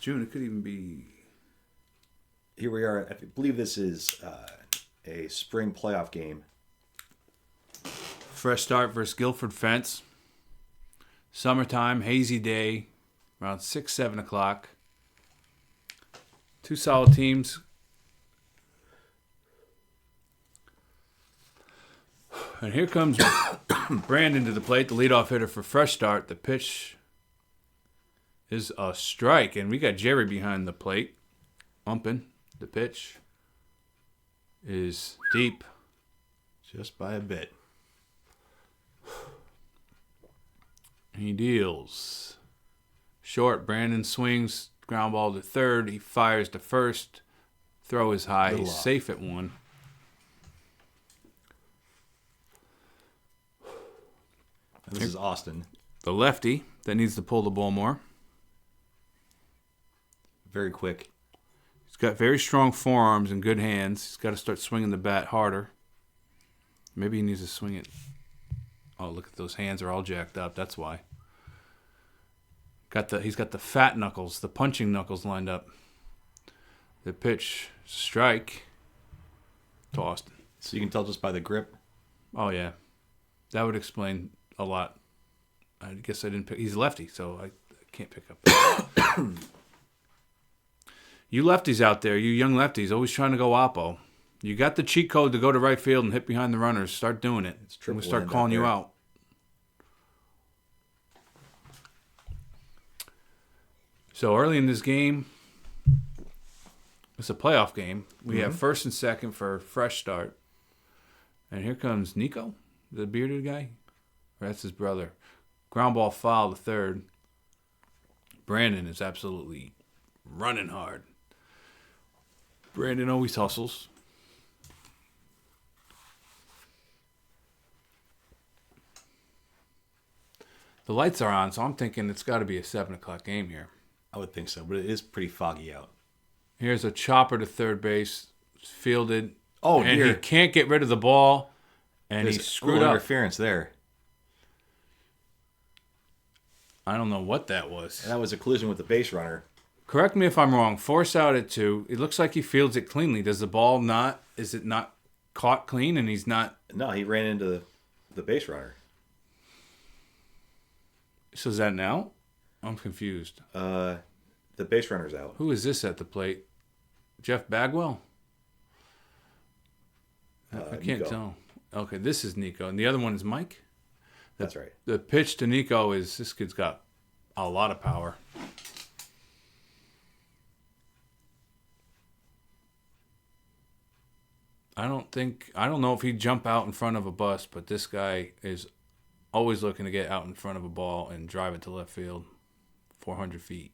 June. It could even be. Here we are. I believe this is a spring playoff game. Fresh Start versus Guilford Fence. Summertime, hazy day, around 6, 7 o'clock. Two solid teams. And here comes Brandon to the plate, the leadoff hitter for Fresh Start. The pitch is a strike, and we got Jerry behind the plate, umping. The pitch is deep. Just by a bit. He deals. Short, Brandon swings, ground ball to third. He fires to first. Throw is high. He's safe at one. And this is Austin. The lefty that needs to pull the ball more. Very quick. He's got very strong forearms and good hands. He's got to start swinging the bat harder. Maybe he needs to swing it. Oh, look at those hands are all jacked up. That's why. He's got the fat knuckles, the punching knuckles lined up. The pitch, strike to Austin. So you can tell just by the grip? Oh, yeah. That would explain a lot. I guess I didn't pick. He's lefty, so I can't pick up that. You lefties out there, you young lefties, always trying to go oppo. You got the cheat code to go to right field and hit behind the runners. Start doing it. It's triple. We'll start calling you out. So early in this game, it's a playoff game. We have first and second for Fresh Start. And here comes Nico, the bearded guy. Or that's his brother. Ground ball foul to third. Brandon is absolutely running hard. Brandon always hustles. The lights are on, so I'm thinking it's got to be a 7 o'clock game here. I would think so, but it is pretty foggy out. Here's a chopper to third base. It's fielded. Oh, and dear. he can't get rid of the ball. And There's he screwed up. interference there. I don't know what that was. And that was a collision with the base runner. Correct me if I'm wrong. Force out at 2. It looks like he fields it cleanly. Does the ball not... Is it not caught clean and he's not... No, he ran into the base runner. So is that now? I'm confused. The base runner's out. Who is this at the plate? Jeff Bagwell? I can't Nico. tell. Okay, this is Nico. And the other one is Mike? That's right. The pitch to Nico is... This kid's got a lot of power. I don't know if he'd jump out in front of a bus, but this guy is always looking to get out in front of a ball and drive it to left field 400 feet.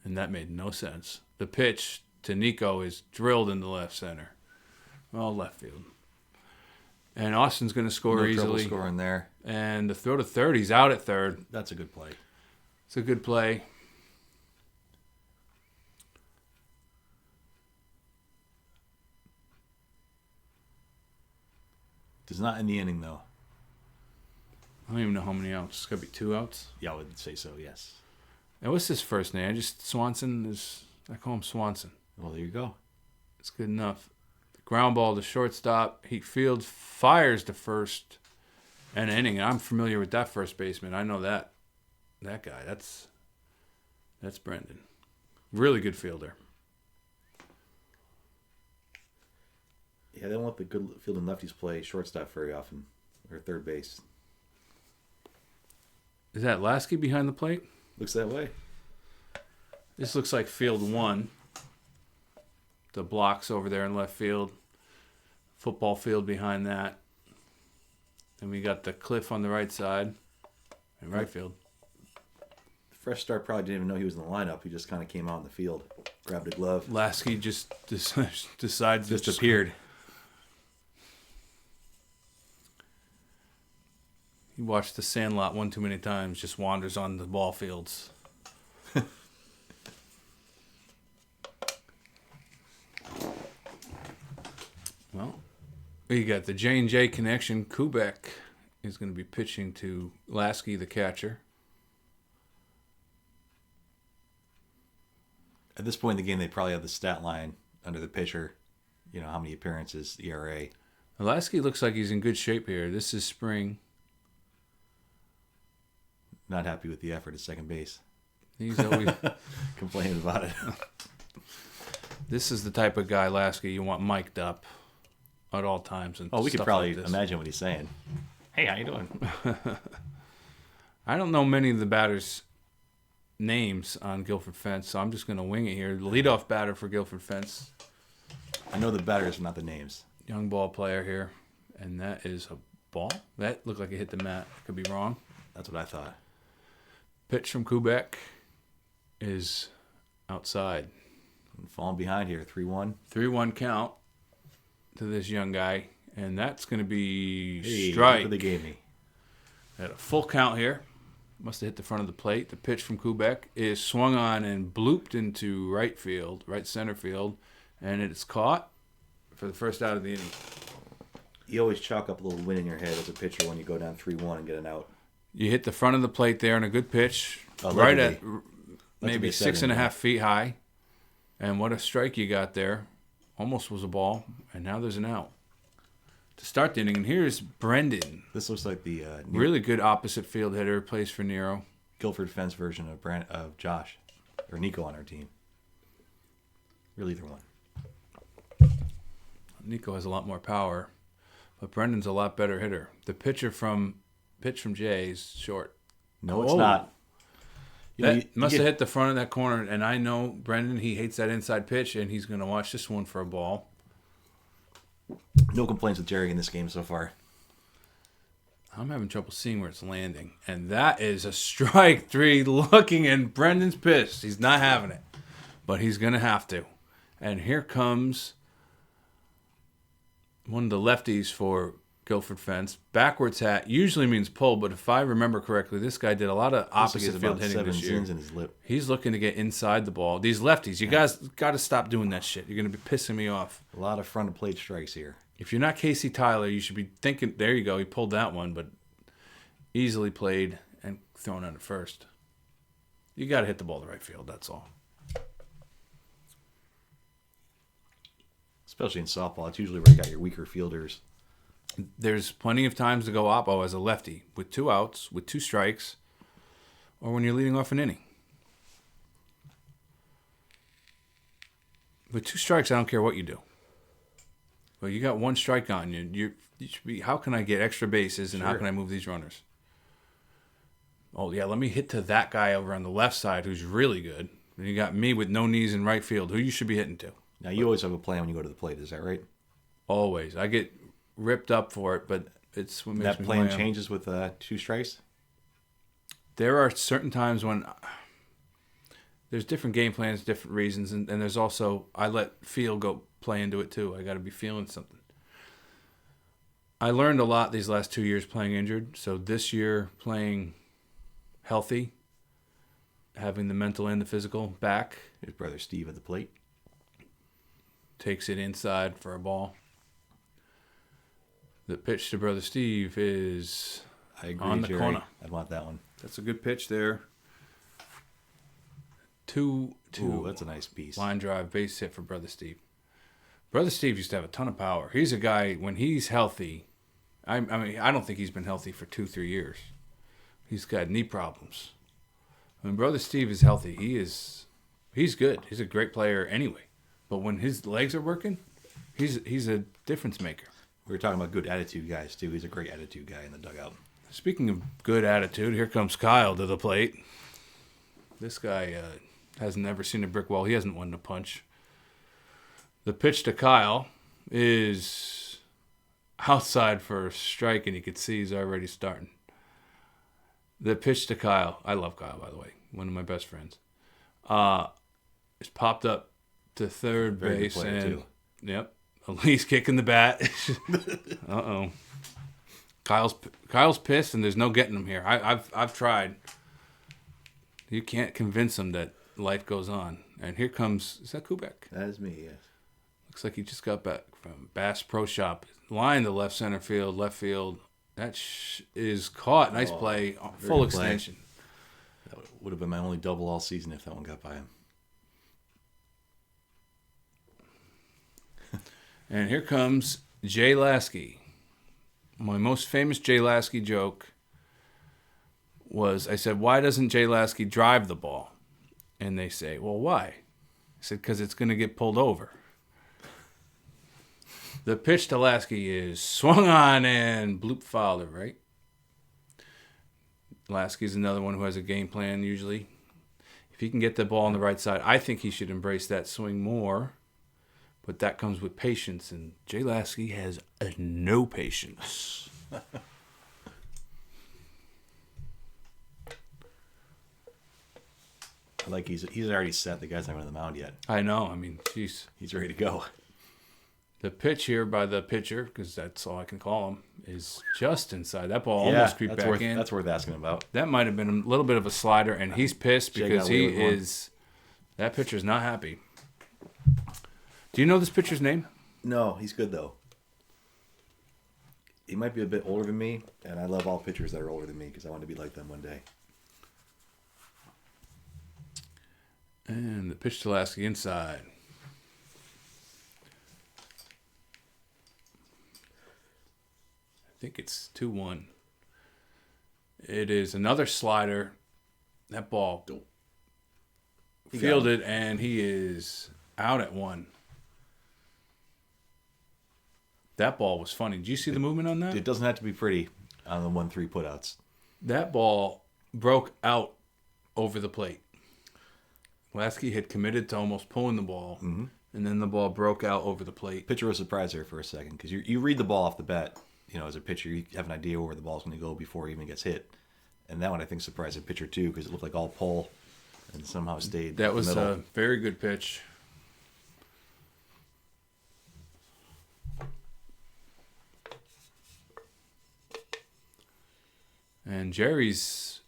And that made no sense. The pitch to Nico is drilled into left center. Well, left field. And Austin's going to score No easily. trouble scoring there. And the throw to third, he's out at third. That's a good play. It's a good play. Does not end the inning, though. I don't even know how many outs. It's got to be 2 outs. Yeah, I would say so, yes. And what's his first name? I call him Swanson. Well, there you go. It's good enough. The ground ball to shortstop. He fields, fires to first, and inning. I'm familiar with that first baseman. I know that guy. That's Brendan. Really good fielder. Yeah, they don't let the good fielding lefties play shortstop very often, or third base. Is that Lasky behind the plate? Looks that way. This looks like field 1. The blocks over there in left field. Football field behind that. And we got the cliff on the right side. In right field. Fresh Start probably didn't even know he was in the lineup. He just kind of came out in the field, grabbed a glove. Lasky just decides Just to appeared. He watched The Sandlot one too many times, just wanders on the ball fields. Well, we got the J&J connection. Kubek is going to be pitching to Lasky, the catcher. At this point in the game, they probably have the stat line under the pitcher. You know, how many appearances, ERA. Lasky looks like he's in good shape here. This is spring. Not happy with the effort at second base. He's always complaining about it. This is the type of guy, Lasky, you want mic'd up at all times. And we could probably like imagine what he's saying. Hey, how you doing? I don't know many of the batters' names on Guilford Fence, so I'm just going to wing it here. The leadoff batter for Guilford Fence. I know the batters, not the names. Young ball player here, and that is a ball. That looked like it hit the mat. Could be wrong. That's what I thought. Pitch from Kubek is outside. Falling behind here, 3-1. 3-1 count to this young guy, and that's going to be strike. strike. They gave me. At a full count here. Must have hit the front of the plate. The pitch from Kubek is swung on and blooped into right center field, and it's caught for the first out of the inning. You always chalk up a little win in your head as a pitcher when you go down 3-1 and get an out. You hit the front of the plate there on a good pitch, right at maybe 6.5 feet high. And what a strike you got there. Almost was a ball, and now there's an out. To start the inning, and here's Brendan. This looks like the really good opposite field hitter, plays for Nero. Guilford Fence version of Josh or Nico on our team. Really either one. Nico has a lot more power, but Brendan's a lot better hitter. The pitch from Jay is short. No, it's not. That must have hit the front of that corner, and I know Brendan, he hates that inside pitch, and he's going to watch this one for a ball. No complaints with Jerry in this game so far. I'm having trouble seeing where it's landing, and that is a strike three looking, and Brendan's pissed. He's not having it, but he's going to have to. And here comes one of the lefties for Guilford Fence. Backwards hat usually means pull, but if I remember correctly, this guy did a lot of opposite field hitting this year. In his lip. He's looking to get inside the ball. These lefties, you guys got to stop doing that shit. You're going to be pissing me off. A lot of front of plate strikes here. If you're not Casey Tyler, you should be thinking, there you go, he pulled that one, but easily played and thrown out at first. You got to hit the ball to right field, that's all. Especially in softball, it's usually where you got your weaker fielders. There's plenty of times to go oppo as a lefty with 2 outs, with 2 strikes, or when you're leading off an inning. With 2 strikes, I don't care what you do. Well, you got 1 strike on you. You should be. How can I get extra bases and how can I move these runners? Oh yeah, let me hit to that guy over on the left side who's really good. And you got me with no knees in right field. Who you should be hitting to? Now you always have a plan when you go to the plate. Is that right? Always. I get ripped up for it, but it's what makes that me plan play changes with 2 strikes. There are certain times when there's different game plans, different reasons, and there's also I let feel go play into it too. I got to be feeling something. I learned a lot these last 2 years playing injured, so this year playing healthy, having the mental and the physical back. His brother Steve at the plate. Takes it inside for a ball. The pitch to brother Steve is I agree, on the Jerry. corner. I'd want that one. That's a good pitch there. 2-2. Ooh, that's a nice piece. Line drive, base hit for brother Steve. Brother Steve used to have a ton of power. He's a guy, when he's healthy, I mean, I don't think he's been healthy for 2-3 years. He's got knee problems. When brother Steve is healthy, he's good. He's a great player anyway. But when his legs are working, he's a difference maker. We were talking about good attitude guys, too. He's a great attitude guy in the dugout. Speaking of good attitude, here comes Kyle to the plate. This guy has never seen a brick wall. He hasn't won a punch. The pitch to Kyle is outside for a strike, and you can see he's already starting. The pitch to Kyle, I love Kyle, by the way, one of my best friends, is popped up to third Very base. good player, And too. yep, Lee's kicking the bat. Uh-oh. Kyle's pissed, and there's no getting him here. I've tried. You can't convince him that life goes on. And here comes, is that Kubek? That is me, yes. Looks like he just got back from Bass Pro Shop. Line to left center field, left field. That is caught. Nice play. Full good extension. That would have been my only double all season if that one got by him. And here comes Jay Lasky. My most famous Jay Lasky joke was, I said, why doesn't Jay Lasky drive the ball? And they say, well, why? I said, because it's going to get pulled over. The pitch to Lasky is swung on and bloop fouled it, right? Lasky's another one who has a game plan usually. If he can get the ball on the right side, I think he should embrace that swing more. But that comes with patience, and Jay Lasky has no patience. Like he's already set. The guy's not on the mound yet. I know. I mean, jeez. He's ready to go. The pitch here by the pitcher, because that's all I can call him, is just inside. That ball almost creeped back in. That's worth asking about. That might have been a little bit of a slider, and he's pissed because that pitcher's not happy. Do you know this pitcher's name? No, he's good though. He might be a bit older than me, and I love all pitchers that are older than me because I want to be like them one day. And the pitch to Lasky inside. I think it's 2-1. It is another slider. That ball fielded, and he is out at 1. That ball was funny. Did you see the movement on that? It doesn't have to be pretty on the 1-3 putouts. That ball broke out over the plate. Lasky had committed to almost pulling the ball, and then the ball broke out over the plate. Pitcher was surprised there for a second because you read the ball off the bat. You know, as a pitcher, you have an idea where the ball's going to go before it even gets hit. And that one, I think, surprised the pitcher too because it looked like all pull and somehow stayed. That was middle. a very good pitch. And Jerry's...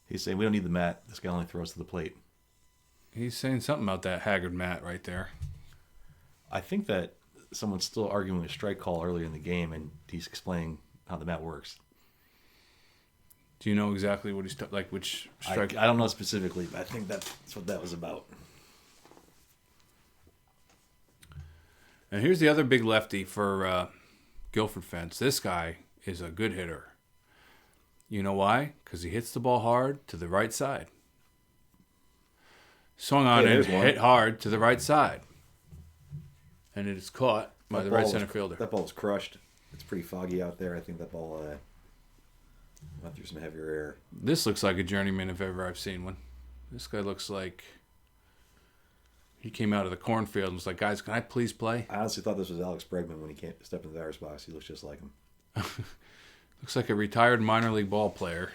He's saying, we don't need the mat. This guy only throws to the plate. He's saying something about that haggard Matt right there. I think that someone's still arguing a strike call earlier in the game, and he's explaining how the mat works. Do you know exactly what he's which strike? I don't know specifically, but I think that's what that was about. And here's the other big lefty for Guilford fans. This guy is a good hitter. You know why? Because he hits the ball hard to the right side. Swung on and hit hard to the right side. And it is caught by the right center fielder. That ball was crushed. It's pretty foggy out there. I think that ball went through some heavier air. This looks like a journeyman if ever I've seen one. This guy looks like he came out of the cornfield and was like, guys, can I please play? I honestly thought this was Alex Bregman when he stepped in the batter's box. He looks just like him. Looks like a retired minor league ball player.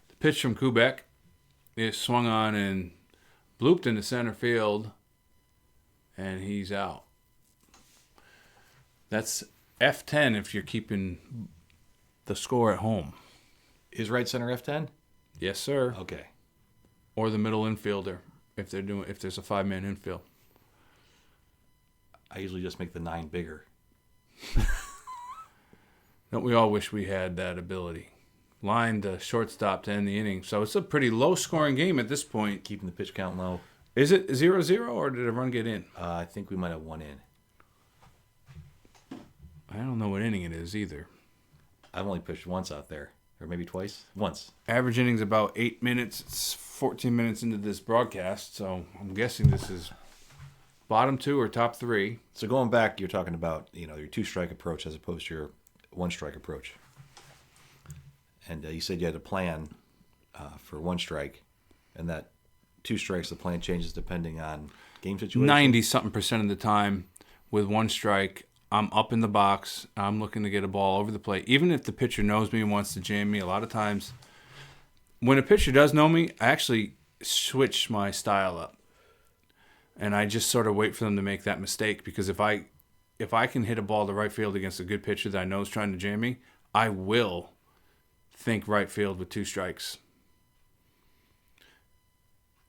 The pitch from Kubek is swung on and blooped into center field, and he's out. That's F10 if you're keeping the score at home. Is right center F10? Yes, sir. Okay. Or the middle infielder if there's a 5-man infield. I usually just make the 9 bigger. Don't we all wish we had that ability? Line the shortstop to end the inning. So it's a pretty low-scoring game at this point. Keeping the pitch count low. Is it 0-0 or did a run get in? I think we might have one in. I don't know what inning it is either. I've only pitched once out there. Or maybe twice? Once. Average innings about 8 minutes. It's 14 minutes into this broadcast, so I'm guessing this is bottom 2 or top 3. So going back, you're talking about your 2-strike approach as opposed to your 1-strike approach. And you said you had a plan for 1 strike, and that 2 strikes, the plan changes depending on game situation? 90-something% of the time with 1 strike, I'm up in the box. I'm looking to get a ball over the plate. Even if the pitcher knows me and wants to jam me, a lot of times, when a pitcher does know me, I actually switch my style up. And I just sort of wait for them to make that mistake, because if I can hit a ball to right field against a good pitcher that I know is trying to jam me, I will think right field with 2 strikes.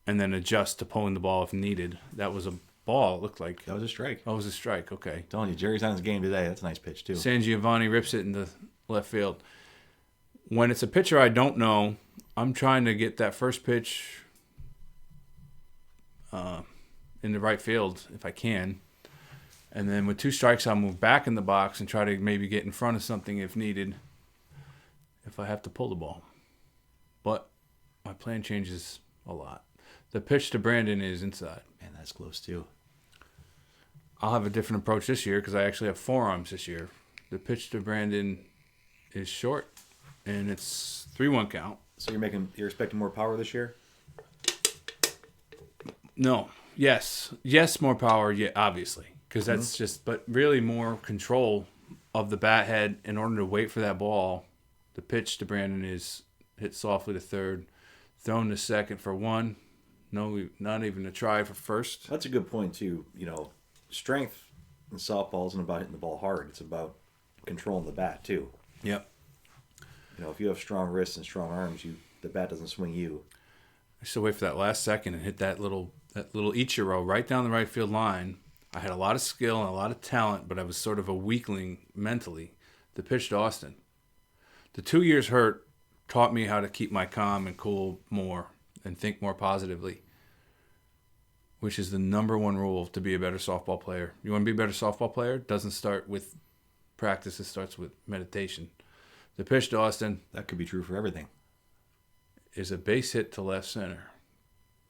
And then adjust to pulling the ball if needed. That was a ball, it looked like. That was a strike. Oh, it was a strike, okay. I'm telling you, Jerry's on his game today. That's a nice pitch, too. San Giovanni rips it into left field. When it's a pitcher I don't know, I'm trying to get that first pitch in the right field if I can. And then with 2 strikes, I'll move back in the box and try to maybe get in front of something if needed, if I have to pull the ball. But my plan changes a lot. The pitch to Brandon is inside. Man, that's close too. I'll have a different approach this year because I actually have forearms this year. The pitch to Brandon is short, and it's 3-1 count. So you're expecting more power this year? No. Yes, more power. Yeah, obviously, because that's just. But really, more control of the bat head in order to wait for that ball. The pitch to Brandon is hit softly to third, thrown to second for 1. No, not even a try for first. That's a good point too. Strength in softball isn't about hitting the ball hard. It's about controlling the bat too. Yep. If you have strong wrists and strong arms, the bat doesn't swing you. I still wait for that last second and hit that little Ichiro right down the right field line. I had a lot of skill and a lot of talent, but I was sort of a weakling mentally. The pitch to Austin. The 2 years hurt taught me how to keep my calm and cool more and think more positively, which is the number 1 rule to be a better softball player. You want to be a better softball player? It doesn't start with practice. It starts with meditation. The pitch to Austin. That could be true for everything. Is a base hit to left center.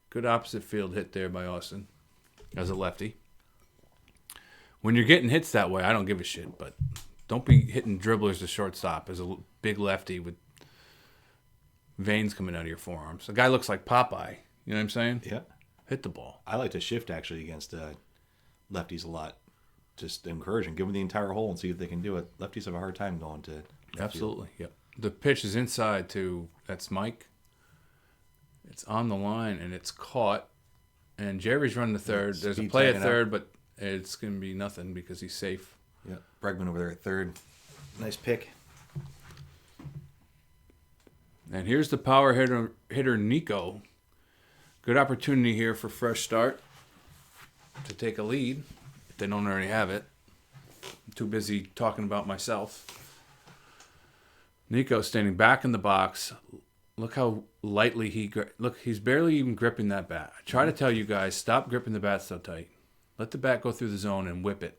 Good opposite field hit there by Austin as a lefty. When you're getting hits that way, I don't give a shit, but don't be hitting dribblers to shortstop as a big lefty with veins coming out of your forearms. A guy looks like Popeye. You know what I'm saying? Yeah. Hit the ball. I like to shift actually against lefties a lot. Just encourage them. Give them the entire hole and see if they can do it. Lefties have a hard time going to Absolutely. Yep. The pitch is inside that's Mike. It's on the line and it's caught. And Jerry's running to third. There's a play at third, but it's going to be nothing because he's safe. Yeah. Bregman over there at third. Nice pick. And here's the power hitter Nico. Good opportunity here for fresh start to take a lead if they don't already have it. I'm too busy talking about myself. Nico standing back in the box. Look how lightly he's barely even gripping that bat. I try to tell you guys, stop gripping the bat so tight. Let the bat go through the zone and whip it.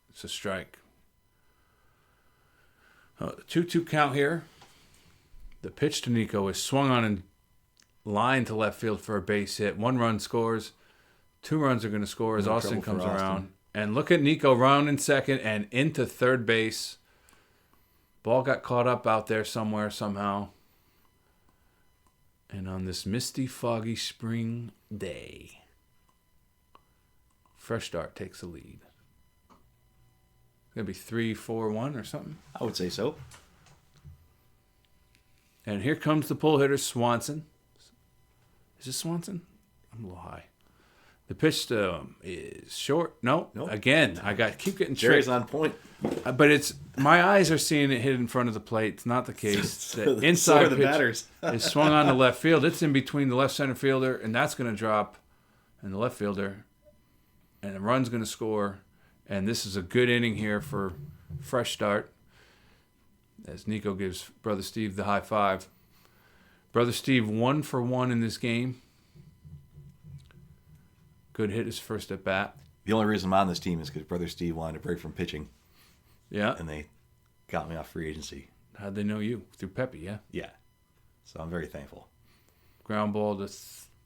It's a strike. 2-2 count here. The pitch to Nico is swung on and line to left field for a base hit. 1 run scores. 2 runs are going to score as Austin comes around. And look at Nico rounding second and into third base. Ball got caught up out there somewhere, somehow. And on this misty, foggy spring day, Fresh Start takes the lead. Going to be 3-4-1 or something? I would say so. And here comes the pull hitter, Swanson. Is this Swanson? I'm a little high. The pitch is short. No, nope. Again, keep getting Jerry's tricked. on point. But it's my eyes are seeing it hit in front of the plate. It's not the case. The inside so are the pitch batters. is swung on the left field. It's in between the left center fielder, and that's going to drop, and the left fielder, and the run's going to score. And this is a good inning here for Fresh Start. As Nico gives Brother Steve the high five. Brother Steve 1 for 1 in this game. Good hit his first at bat. The only reason I'm on this team is because Brother Steve wanted a break from pitching. Yeah. And they got me off free agency. How'd they know you? Through Pepe, yeah? Yeah. So I'm very thankful. Ground ball to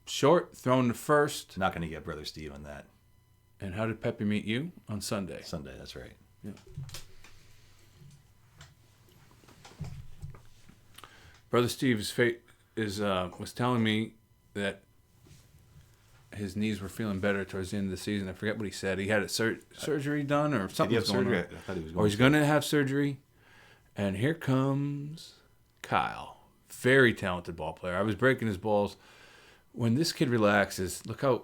short, thrown to first. Not going to get Brother Steve on that. And how did Pepe meet you? On Sunday. Sunday, that's right. Yeah. Brother Steve was telling me that his knees were feeling better towards the end of the season. I forget what he said. He had a surgery done or something was going on. I thought he was going or he's going to have surgery. And here comes Kyle. Very talented ball player. I was breaking his balls. When this kid relaxes, look how...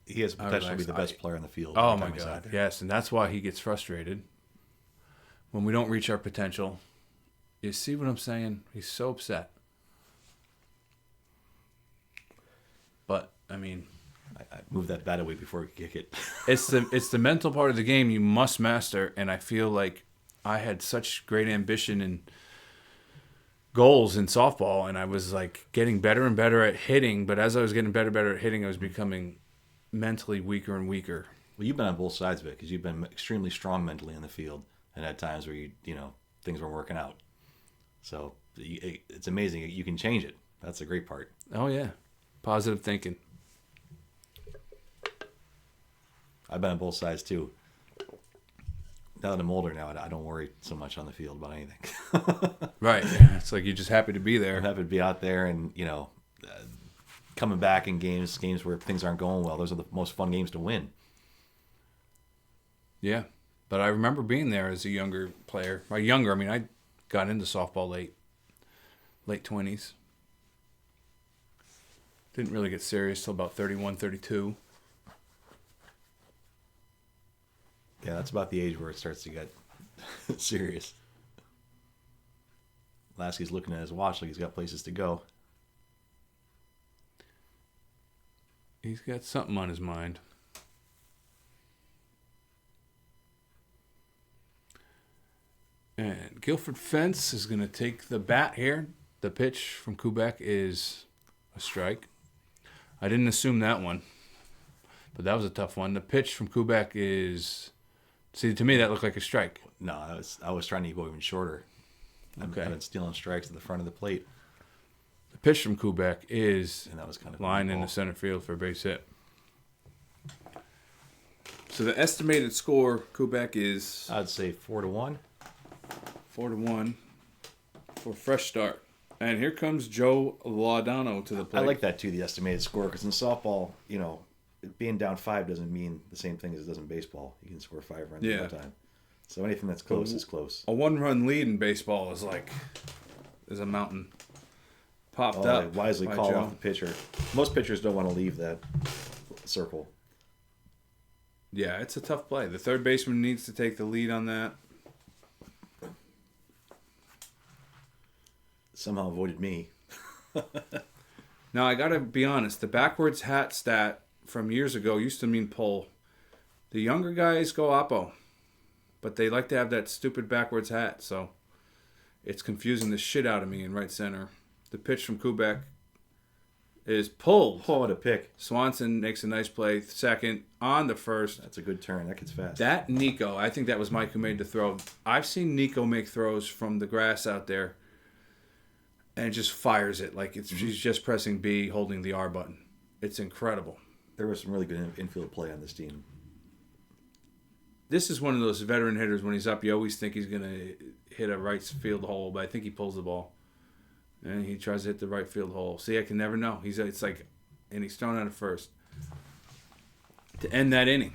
He has potential to be the best player in the field. Oh, my God. Yes, and that's why he gets frustrated. When we don't reach our potential. You see what I'm saying? He's so upset. But, I mean... I moved that bat away before he could kick it. It's the mental part of the game you must master, and I feel like I had such great ambition and goals in softball, and I was like getting better and better at hitting, but as I was getting better at hitting, I was becoming mentally weaker and weaker. Well, you've been on both sides of it because you've been extremely strong mentally in the field and had times where things weren't working out. So it's amazing. You can change it. That's the great part. Oh, yeah. Positive thinking. I've been on both sides, too. Now that I'm older now, I don't worry so much on the field about anything. Right. Yeah. It's like you're just happy to be there. I'm happy to be out there and, coming back in games where things aren't going well. Those are the most fun games to win. Yeah. But I remember being there as a younger player. I got into softball late 20s. Didn't really get serious till about 31, 32. Yeah, that's about the age where it starts to get serious. Lasky's looking at his watch like he's got places to go. He's got something on his mind. And Guilford Fence is going to take the bat here. The pitch from Kubek is a strike. I didn't assume that one, but that was a tough one. The pitch from Kubek is... See, to me, that looked like a strike. No, I was trying to go even shorter. Okay. I've been stealing strikes at the front of the plate. The pitch from Kubek is and that was kind of line in the center field for a base hit. So the estimated score, Kubek, is... I'd say 4-1. 4-1 for a fresh start. And here comes Joe Laudano to the plate. I like that, too, the estimated score, because in softball, being down 5 doesn't mean the same thing as it does in baseball. You can score 5 runs at a time. So anything that's close is close. A 1-run lead in baseball is a mountain. Popped up. They wisely call Joe. off the pitcher. Most pitchers don't want to leave that circle. Yeah, it's a tough play. The third baseman needs to take the lead on that. Somehow avoided me. Now, I got to be honest. The backwards hat stat from years ago used to mean pull. The younger guys go oppo. But they like to have that stupid backwards hat, so it's confusing the shit out of me in right center. The pitch from Kubek is pulled. Oh, what a pick. Swanson makes a nice play. Second on the first. That's a good turn. That gets fast. That Nico, I think that was Mike who made the throw. I've seen Nico make throws from the grass out there and just fires it like he's just pressing B, holding the R button. It's incredible. There was some really good infield play on this team. This is one of those veteran hitters. When he's up, you always think he's going to hit a right field hole, but I think he pulls the ball. And he tries to hit the right field hole. See, I can never know. He's thrown out at first to end that inning.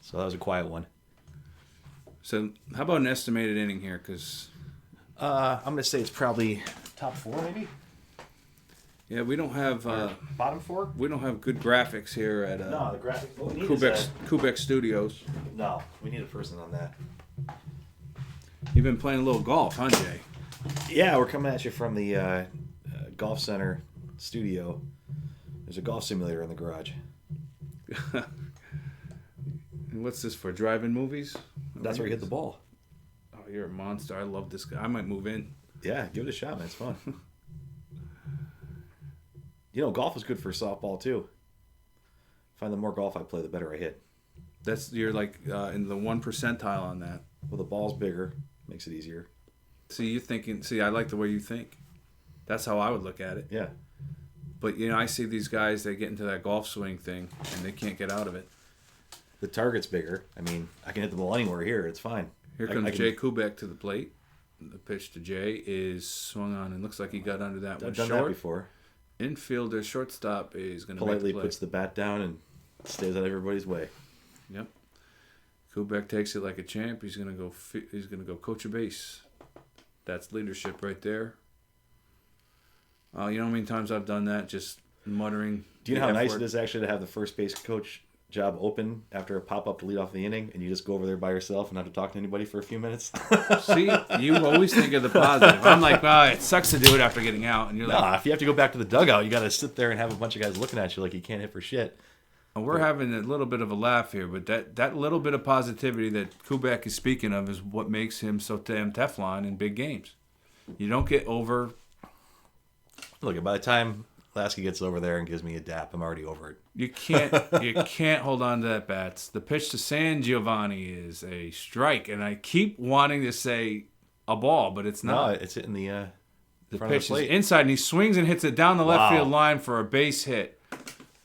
So that was a quiet one. So how about an estimated inning here? Because I'm going to say it's probably top 4, maybe. yeah, we don't have bottom 4. we don't have good graphics here at No, the graphics. What we need is Kubek Studios. no, we need a person on that. You've been playing a little golf, huh, Jay? Yeah, we're coming at you from the golf center studio. There's a golf simulator in the garage. And what's this for? Drive-in movies? That's where you hit the ball. Oh, you're a monster. I love this guy. I might move in. Yeah, give it a shot, man. It's fun. Golf is good for softball, too. I find the more golf I play, the better I hit. You're like in the 1 percentile on that. Well, the ball's bigger. Makes it easier. See, I like the way you think. That's how I would look at it. Yeah. But, I see these guys, they get into that golf swing thing, and they can't get out of it. The target's bigger. I mean, I can hit the ball anywhere here. It's fine. Here comes Jay Kubek to the plate. The pitch to Jay is swung on, and looks like he got under that one I've done short. that before. Infielder, shortstop is going to politely make the play. puts the bat down and stays out of everybody's way. Yep. Kubek takes it like a champ. He's going to go coach a base. That's leadership right there. You know how many times I've done that, just muttering. Do you know how nice it is actually to have the first base coach job open after a pop-up to lead off the inning, and you just go over there by yourself and not have to talk to anybody for a few minutes? See, you always think of the positive. I'm like, well, it sucks to do it after getting out. And you're like, if you have to go back to the dugout, you got to sit there and have a bunch of guys looking at you like you can't hit for shit. and we're having a little bit of a laugh here, but that little bit of positivity that Kubek is speaking of is what makes him so damn Teflon in big games. You don't get over. Look, by the time Lasky gets over there and gives me a dap. I'm already over it. You can't hold on to that bat. The pitch to San Giovanni is a strike, and I keep wanting to say a ball, but it's not. No, it's hitting the front pitch of the plate. is inside, and he swings and hits it down the left field line for a base hit.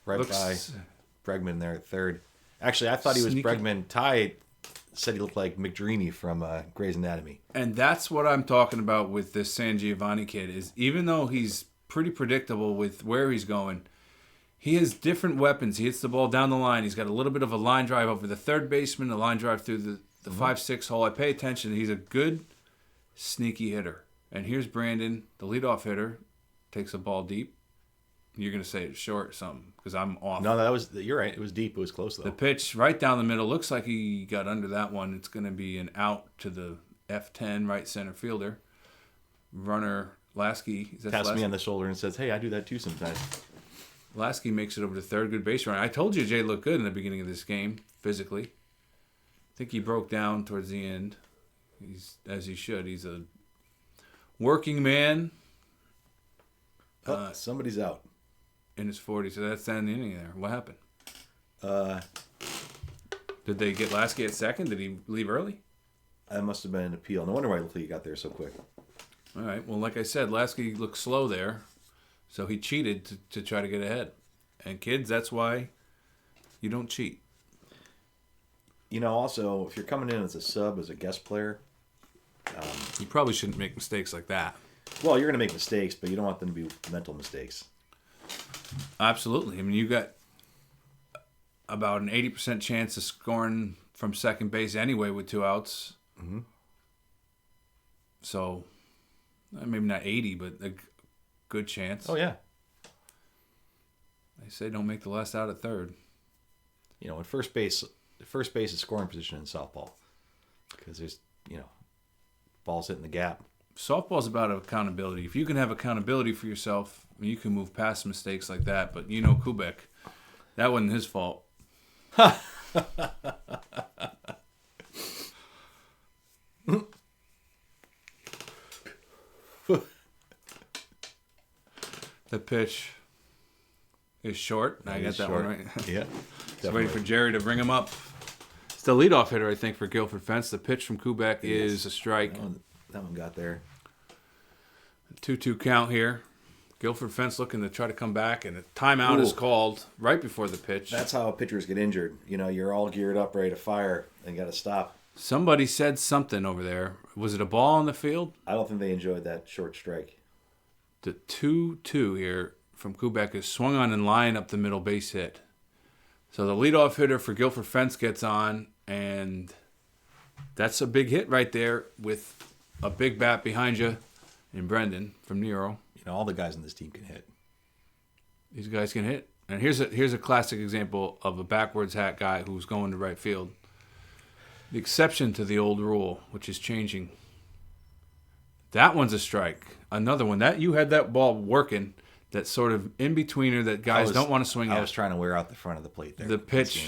Right by Bregman there at third. Actually, I thought he was Bregman. Ty said he looked like McDreamy from Grey's Anatomy. And that's what I'm talking about with this San Giovanni kid, is even though he's pretty predictable with where he's going, he has different weapons. He hits the ball down the line. He's got a little bit of a line drive over the third baseman, a line drive through the 5-6 hole. I pay attention. He's a good, sneaky hitter. And here's Brandon, the leadoff hitter, takes a ball deep. You're going to say it's short or something because I'm off. No, you're right. It was deep. It was close, though. The pitch right down the middle. Looks like he got under that one. It's going to be an out to the F10 right center fielder. Runner Lasky. Taps me on the shoulder and says, hey, I do that too sometimes. Lasky makes it over to third. Good base runner. I told you Jay looked good in the beginning of this game, physically. I think he broke down towards the end. As he should. He's a working man. Somebody's out. In his 40s, so that's the end of the inning there. What happened? Did they get Lasky at second? Did he leave early? That must have been an appeal. No wonder why he got there so quick. All right. Well, like I said, Lasky looked slow there, so he cheated to try to get ahead. And kids, that's why you don't cheat. You know, also, if you're coming in as a sub, as a guest player, you probably shouldn't make mistakes like that. Well, you're going to make mistakes, but you don't want them to be mental mistakes. Absolutely. I mean, you got about an 80% chance of scoring from second base anyway with 2 outs. Mm-hmm. So, maybe not 80, but a good chance. Oh, yeah. They say don't make the last out at third. You know, at first base is scoring position in softball because there's, balls hitting the gap. Softball's about accountability. If you can have accountability for yourself, you can move past mistakes like that. But Kubek, that wasn't his fault. The pitch is short. I got that one right. Yeah. Just waiting for Jerry to bring him up. It's the leadoff hitter, I think, for Guilford Fence. The pitch from Kubek is a strike. That one got there. 2-2 count here. Guilford Fence looking to try to come back, and a timeout is called right before the pitch. That's how pitchers get injured. You're all geared up, ready to fire, and got to stop. Somebody said something over there. Was it a ball on the field? I don't think they enjoyed that short strike. The 2-2 here from Kubek is swung on and line up the middle base hit. So the leadoff hitter for Guilford Fence gets on, and that's a big hit right there with a big bat behind you in Brendan from Nero. All the guys on this team can hit. These guys can hit. And here's a classic example of a backwards hat guy who's going to right field. The exception to the old rule, which is changing. That one's a strike. Another one. That you had that ball working, that sort of in-betweener that guys don't want to swing at. I was trying to wear out the front of the plate there. The pitch,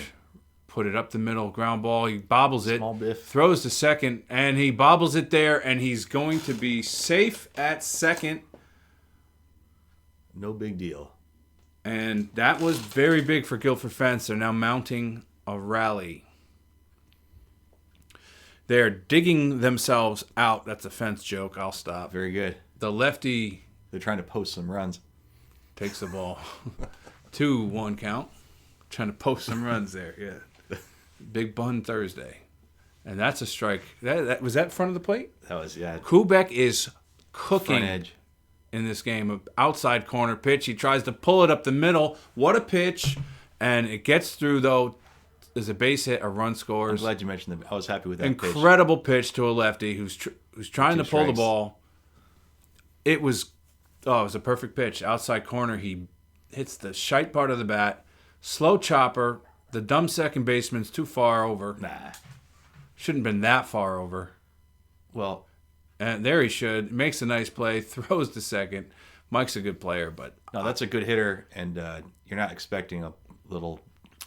put it up the middle, ground ball. He bobbles it, Small biff. throws to second, and he bobbles it there, and he's going to be safe at second. No big deal. And that was very big for Guilford Fence. They're now mounting a rally. They're digging themselves out. That's a Fence joke. I'll stop. Very good. The lefty They're trying to post some runs. takes the ball. 2-1 count. Trying to post some runs there. Yeah. Big Bun Thursday. And that's a strike. Was that front of the plate? That was, yeah. Kubek is cooking. Front edge. In this game, an outside corner pitch. He tries to pull it up the middle. What a pitch. And it gets through, though. There's a base hit, a run scores. I'm glad you mentioned that. I was happy with that Incredible pitch to a lefty who's trying to pull the ball. It was a perfect pitch. Outside corner, he hits the shite part of the bat. Slow chopper. The dumb second baseman's too far over. Nah. Shouldn't have been that far over. Well, and there he should. Makes a nice play. Throws to second. Mike's a good player, but... No, that's a good hitter, and you're not expecting a little...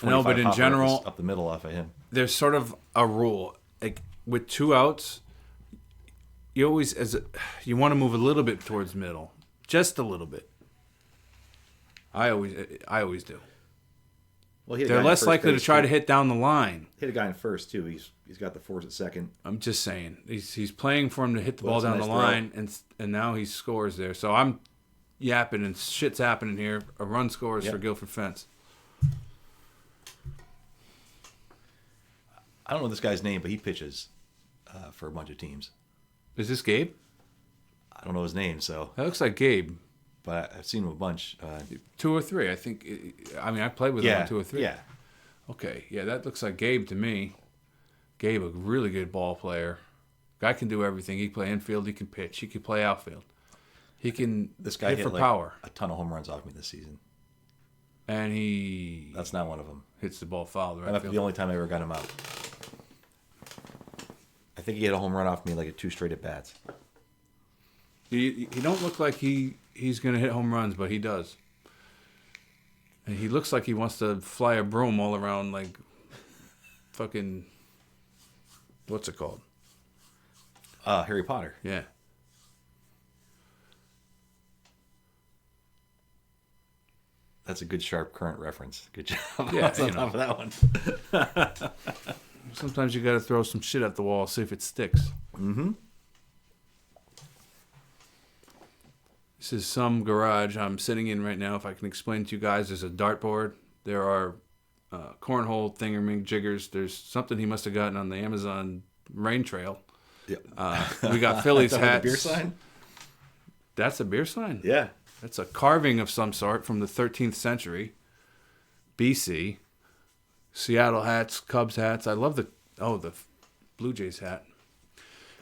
No, but in general... Up the middle off of him. There's sort of a rule. Like, with 2 outs, you always... you want to move a little bit towards middle. Just a little bit. I always do. Well, he They're less likely to try to hit down the line. Hit a guy in first too. He's got the force at second. I'm just saying he's playing for him to hit the ball down the throw. line, and now he scores there. So I'm yapping and shit's happening here. A run scores for Guilford Fence. I don't know this guy's name, but he pitches for a bunch of teams. Is this Gabe? I don't know his name, so. That looks like Gabe. But I've seen him a bunch. 2 or 3, I think. I mean, I played with him on 2 or 3. Yeah. Okay, yeah, that looks like Gabe to me. Gabe, a really good ball player. Guy can do everything. He can play infield. He can pitch. He can play outfield. He can This guy hit for like power. a ton of home runs off me this season. And he That's not one of them. hits the ball foul. Right? That's the only time I ever got him out. I think he hit a home run off me like 2 straight at bats. He don't look like he's going to hit home runs, but he does. And he looks like he wants to fly a broom all around like fucking, what's it called? Harry Potter. Yeah. That's a good sharp current reference. Good job. Yeah, on top of that one. Sometimes you got to throw some shit at the wall, see if it sticks. Mm-hmm. This is some garage I'm sitting in right now. If I can explain to you guys, there's a dartboard. There are cornhole thingamajig-jiggers. There's something he must have gotten on the Amazon rain trail. Yeah. We got Phillies hats. The beer sign? That's a beer sign? Yeah. That's a carving of some sort from the 13th century, BC. Seattle hats, Cubs hats. I love the Blue Jays hat.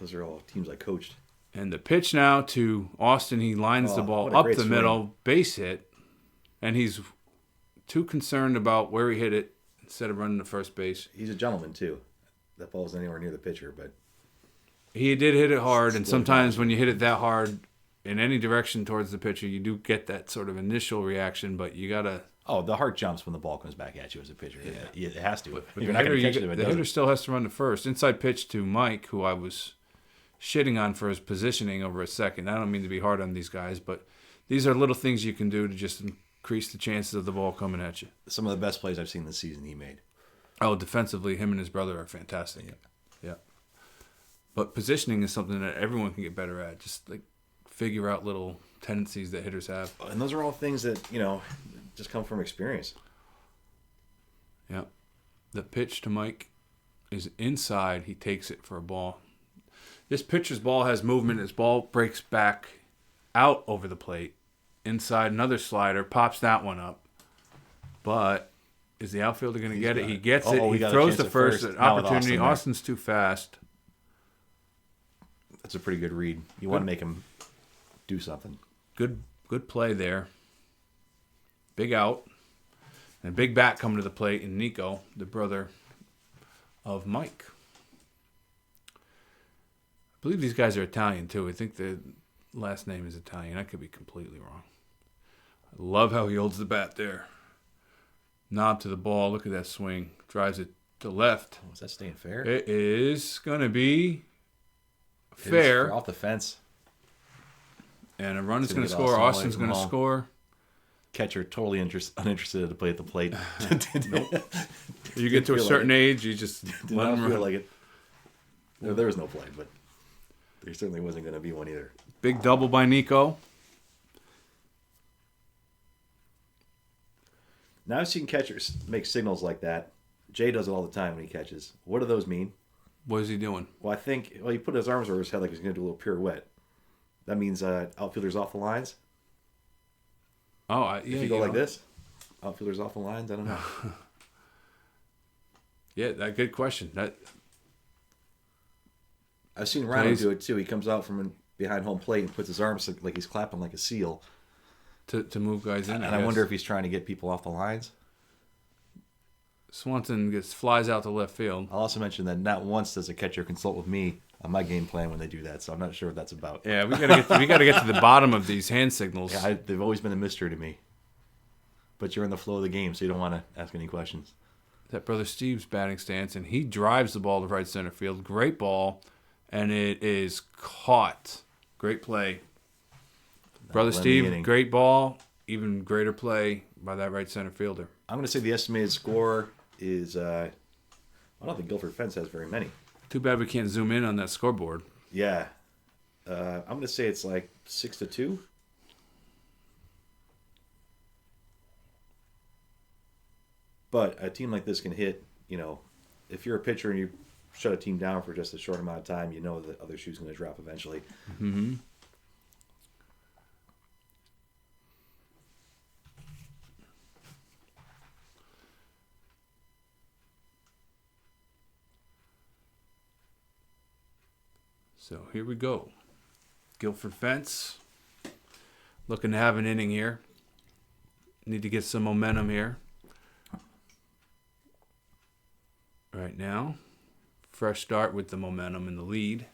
Those are all teams I coached. And the pitch now to Austin. He lines the ball up the middle, base hit, and he's too concerned about where he hit it instead of running to first base. He's a gentleman too. That ball wasn't anywhere near the pitcher, but he did hit it hard. And sometimes when you hit it that hard in any direction towards the pitcher, you do get that sort of initial reaction. But you gotta. Oh, the heart jumps when the ball comes back at you as a pitcher. Yeah, it has to. But You're not going to catch it if it the doesn't. hitter still has to run to first. Inside pitch to Mike, who I was shitting on for his positioning over a second. I don't mean to be hard on these guys, but these are little things you can do to just increase the chances of the ball coming at you. Some of the best plays I've seen this season he made. Oh, defensively, him and his brother are fantastic. Yeah. But positioning is something that everyone can get better at. Just like figure out little tendencies that hitters have. And those are all things that, just come from experience. Yeah. The pitch to Mike is inside. He takes it for a ball. This pitcher's ball has movement. His ball breaks back out over the plate. Inside, another slider. Pops that one up. But is the outfielder going to get it? He gets it. He throws the first opportunity. Austin's too fast. That's a pretty good read. You want to make him do something. Good play there. Big out. And big bat coming to the plate. And Nico, the brother of Mike. I believe these guys are Italian, too. I think the last name is Italian. I could be completely wrong. I love how he holds the bat there. Knob to the ball. Look at that swing. Drives it to left. Oh, is that staying fair? It is going to be fair. Off the fence. And a run is going to score. Austin's going to score. Catcher totally uninterested to play at the plate. Nope. You get to a certain age, you just did let not him feel run. like it. No, there was no play, but there certainly wasn't going to be one either. Big double by Nico. Now I've seen catchers make signals like that. Jay does it all the time when he catches. What do those mean? What is he doing? Well, I think he put his arms over his head like he's going to do a little pirouette. That means outfielders off the lines. Oh, If you go like this, outfielders off the lines. I don't know. Yeah, that good question. I've seen Ryan do it too. He comes out from behind home plate and puts his arms like he's clapping like a seal to move guys in. And I wonder if he's trying to get people off the lines. Swanson flies out to left field. I'll also mention that not once does a catcher consult with me on my game plan when they do that, so I'm not sure what that's about. Yeah, we gotta get to the bottom of these hand signals. Yeah, they've always been a mystery to me. But you're in the flow of the game, so you don't want to ask any questions. That brother Steve's batting stance, and he drives the ball to right center field. Great ball, and it is caught. Great play. Brother Steve, great ball, even greater play by that right center fielder. I'm going to say the estimated score is. I don't think Guilford Fence has very many. Too bad we can't zoom in on that scoreboard. Yeah, I'm going to say it's like 6-2. But a team like this can hit. If you're a pitcher and you shut a team down for just a short amount of time, you know the other shoe's going to drop eventually. Mm-hmm. So here we go. Guilford Fence looking to have an inning here. Need to get some momentum here. Right now, fresh start with the momentum in the lead.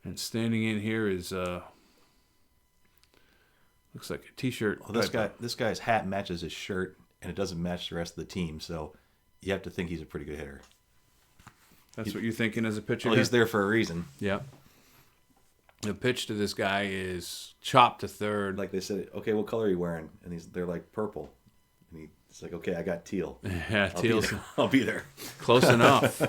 And standing in here is looks like a t-shirt. Well, this guy's hat matches his shirt, and it doesn't match the rest of the team. So you have to think he's a pretty good hitter. That's what you're thinking as a pitcher? Well, he's there for a reason. Yep. The pitch to this guy is chopped to third. Like they said, okay, what color are you wearing? And they're like purple. And he's like, okay, I got teal. Yeah, teal's I'll be there. Close enough.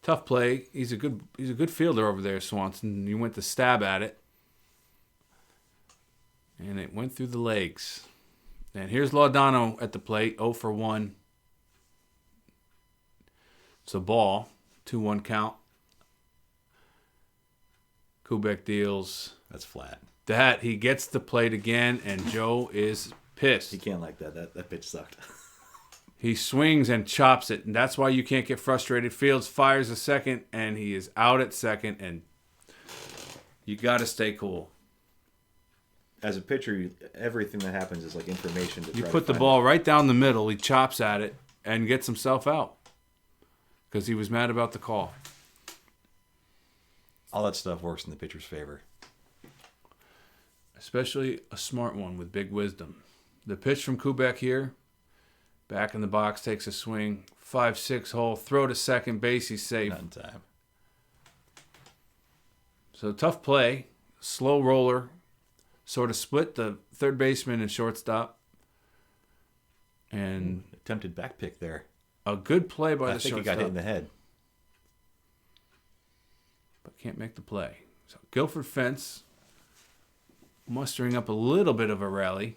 Tough play. He's a good fielder over there, Swanson. You went to stab at it. And it went through the legs. And here's Laudano at the plate, 0 for 1. It's a ball, 2-1 count. Kubek deals. That's flat. That he gets the plate again, and Joe is pissed. He can't like that. That pitch sucked. He swings and chops it, and that's why you can't get frustrated. Fields fires a second, and he is out at second, and you got to stay cool. As a pitcher, everything that happens is like information to try You to put the find ball out. right down the middle. He chops at it and gets himself out because he was mad about the call. All that stuff works in the pitcher's favor. Especially a smart one with big wisdom. The pitch from Kubek here. Back in the box, takes a swing. 5-6 hole. Throw to second base. He's safe. Not in time. So tough play. Slow roller. Sort of split the third baseman and shortstop. And Attempted back pick there. a good play by the I think shortstop. he got hit in the head. But can't make the play. So Guilford Fence mustering up a little bit of a rally.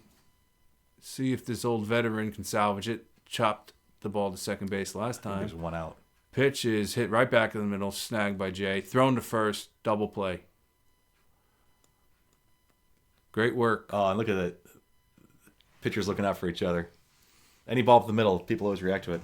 See if this old veteran can salvage it. Chopped the ball to second base last time. There's one out. Pitch is hit right back in the middle, snagged by Jay. Thrown to first, double play. Great work. Oh, and look at it. Pitchers looking out for each other. Any ball up the middle, people always react to it.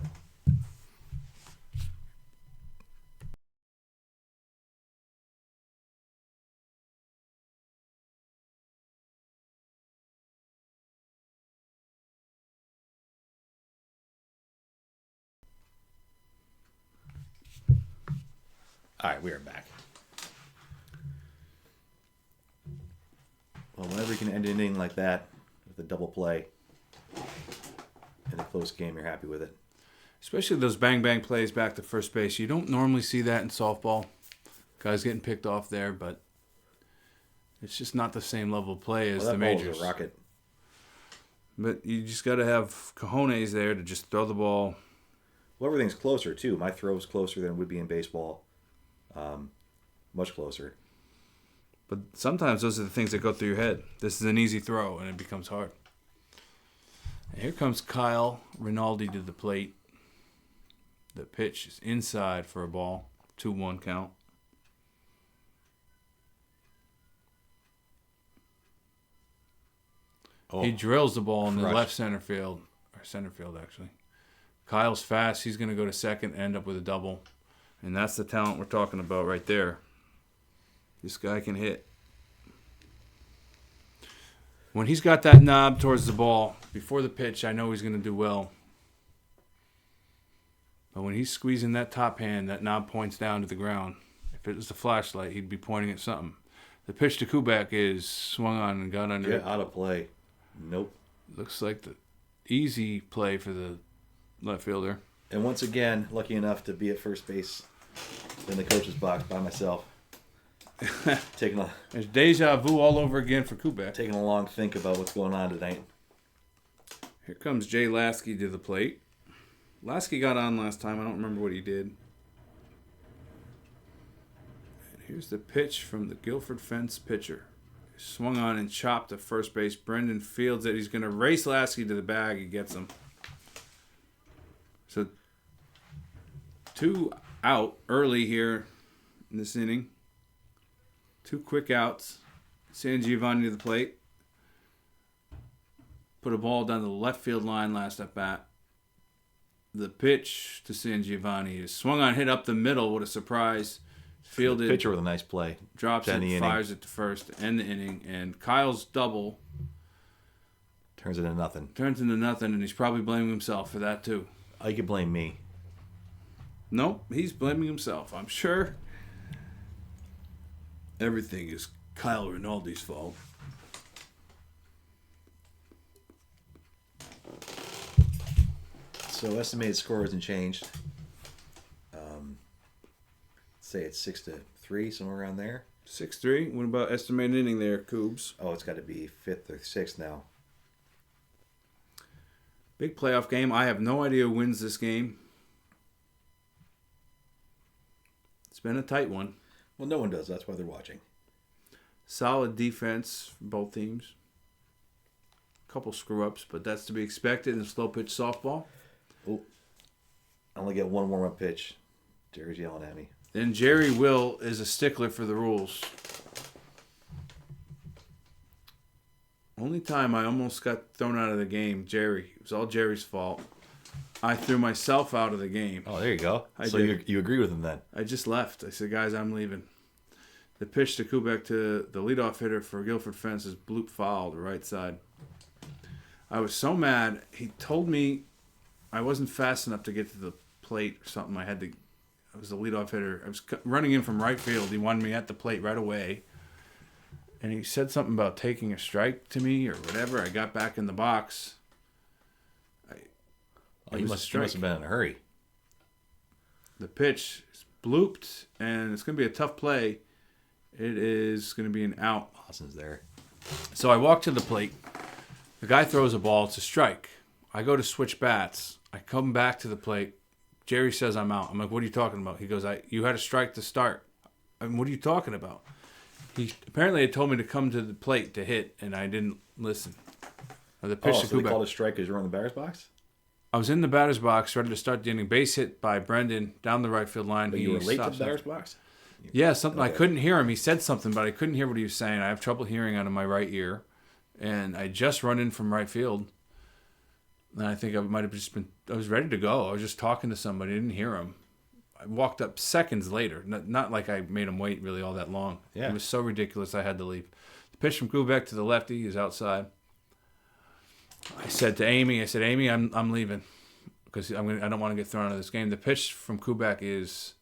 All right, we are back. Well, whenever you can end an inning like that with a double play in a close game, you're happy with it. Especially those bang-bang plays back to first base. You don't normally see that in softball. Guys getting picked off there, but it's just not the same level of play as Well, the that ball was majors. a rocket. But you just got to have cojones there to just throw the ball. Well, everything's closer, too. My throw's closer than it would be in baseball. Much closer. But sometimes those are the things that go through your head. This is an easy throw, and it becomes hard. And here comes Kyle Rinaldi to the plate. The pitch is inside for a ball. 2-1 count. Oh, He drills the ball in the crushed. left center field. Or center field, actually. Kyle's fast. He's going to go to second, end up with a double. And that's the talent we're talking about right there. This guy can hit. When he's got that knob towards the ball, before the pitch, I know he's going to do well. But when he's squeezing that top hand, that knob points down to the ground. If it was a flashlight, he'd be pointing at something. The pitch to Kubek is swung on and got under. Get out of play. Nope. Looks like the easy play for the left fielder. And once again, lucky enough to be at first base in the coach's box by myself. There's deja vu all over again for Kubek. Taking a long think about what's going on tonight. Here comes Jay Lasky to the plate. Lasky got on last time. I don't remember what he did. And here's the pitch from the Guilford Fence pitcher. Swung on and chopped to first base. Brendan fields it. He's going to race Lasky to the bag. He gets him. So 2 out early here in this inning. 2 quick outs. San Giovanni to the plate. Put a ball down the left field line last at bat. The pitch to San Giovanni is swung on, hit up the middle. What a surprise. Fielded. Pitcher with a nice play. Drops it, fires it to first, end the inning. And Kyle's double turns into nothing. And he's probably blaming himself for that too. Oh, you could blame me. Nope, he's blaming himself. I'm sure everything is Kyle Rinaldi's fault. So estimated score hasn't changed. Say it's 6-3, somewhere around there. 6-3. What about estimated inning there, Coobs? Oh, it's got to be 5th or 6th now. Big playoff game. I have no idea who wins this game. It's been a tight one. Well, no one does. That's why they're watching. Solid defense for both teams. Couple screw-ups, but that's to be expected in slow pitch softball. Oh, I only get one warm-up pitch. Jerry's yelling at me. And Jerry Will is a stickler for the rules. Only time I almost got thrown out of the game, Jerry. It was all Jerry's fault. I threw myself out of the game. Oh, there you go. So did. you agree with him then? I just left. I said, guys, I'm leaving. The pitch to Kubek to the leadoff hitter for Guilford Fence is bloop foul to right side. I was so mad. He told me I wasn't fast enough to get to the plate or something. I was the leadoff hitter. I was running in from right field. He wanted me at the plate right away. And he said something about taking a strike to me or whatever. I got back in the box. You must have been in a hurry. The pitch is blooped, and it's going to be a tough play. It is going to be an out. Lawson's there. So I walk to the plate. The guy throws a ball. It's a strike. I go to switch bats. I come back to the plate. Jerry says I'm out. I'm like, what are you talking about? He goes, you had a strike to start. I mean, what are you talking about? He apparently had told me to come to the plate to hit, and I didn't listen. The pitch to so they Kubek. called a strike because you were in the batter's box? I was in the batter's box, ready to start the inning. Base hit by Brendan down the right field line. But you were late to the batter's box? Yeah, something. Okay. I couldn't hear him. He said something, but I couldn't hear what he was saying. I have trouble hearing out of my right ear. And I just run in from right field. And I think I might have just been... I was ready to go. I was just talking to somebody. I didn't hear him. I walked up seconds later. Not like I made him wait really all that long. Yeah. It was so ridiculous I had to leave. The pitch from Kubek to the lefty is outside. I said to Amy, Amy, I'm leaving. Because I don't want to get thrown out of this game. The pitch from Kubek is